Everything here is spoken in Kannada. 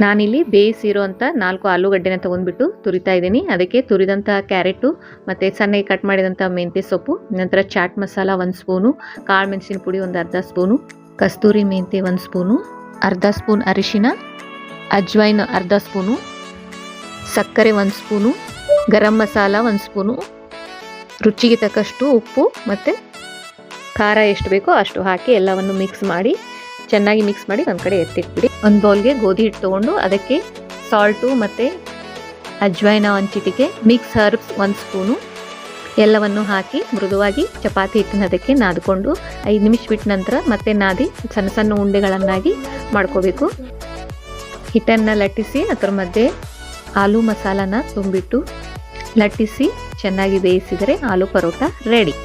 ನಾನಿಲ್ಲಿ ಬೇಯಿಸಿರೋಂಥ 4 ಆಲೂಗಡ್ಡೆನ ತೊಗೊಂಡ್ಬಿಟ್ಟು ತುರಿತಾ ಇದ್ದೀನಿ. ಅದಕ್ಕೆ ತುರಿದಂಥ ಕ್ಯಾರೆಟು ಮತ್ತು ಸಣ್ಣಗೆ ಕಟ್ ಮಾಡಿದಂಥ ಮೆಂತ್ಯ ಸೊಪ್ಪು, ನಂತರ ಚಾಟ್ ಮಸಾಲ 1 ಸ್ಪೂನು, ಕಾಳು ಮೆಣಸಿನ ಪುಡಿ ಒಂದು ಅರ್ಧ ಸ್ಪೂನು, ಕಸ್ತೂರಿ ಮೆಂತ್ಯ 1 ಸ್ಪೂನು, ಅರ್ಧ ಸ್ಪೂನ್ ಅರಿಶಿನ, ಅಜ್ವೈನ್ ಅರ್ಧ ಸ್ಪೂನು, ಸಕ್ಕರೆ 1 ಸ್ಪೂನು, ಗರಂ ಮಸಾಲ 1 ಸ್ಪೂನು, ರುಚಿಗೆ ತಕ್ಕಷ್ಟು ಉಪ್ಪು ಮತ್ತು ಖಾರ ಎಷ್ಟು ಬೇಕೋ ಅಷ್ಟು ಹಾಕಿ ಎಲ್ಲವನ್ನು ಚೆನ್ನಾಗಿ ಮಿಕ್ಸ್ ಮಾಡಿ ಒಂದು ಕಡೆ ಎತ್ತಿಟ್ಬಿಡಿ. ಒಂದು ಬೌಲ್ಗೆ ಗೋಧಿ ಹಿಟ್ಟು ತೊಗೊಂಡು ಅದಕ್ಕೆ ಸಾಲ್ಟು ಮತ್ತು ಅಜ್ವೈನ 1 ಚಿಟಿಕೆ, ಮಿಕ್ಸ್ ಹರ್ಬ್ಸ್ 1 ಸ್ಪೂನು ಎಲ್ಲವನ್ನು ಹಾಕಿ ಮೃದುವಾಗಿ ಚಪಾತಿ ಹಿಟ್ಟಿನ ಅದಕ್ಕೆ ನಾದಿಕೊಂಡು 5 ನಿಮಿಷ ಬಿಟ್ಟ ನಂತರ ಮತ್ತೆ ನಾದಿ ಸಣ್ಣ ಸಣ್ಣ ಉಂಡೆಗಳನ್ನಾಗಿ ಮಾಡ್ಕೋಬೇಕು. ಹಿಟ್ಟನ್ನು ಲಟ್ಟಿಸಿ ಅದರ ಮಧ್ಯೆ ಆಲೂ ಮಸಾಲಾನ ತುಂಬಿಟ್ಟು ಲಟ್ಟಿಸಿ ಚೆನ್ನಾಗಿ ಬೇಯಿಸಿದರೆ ಆಲೂ ಪರೋಟ ರೆಡಿ.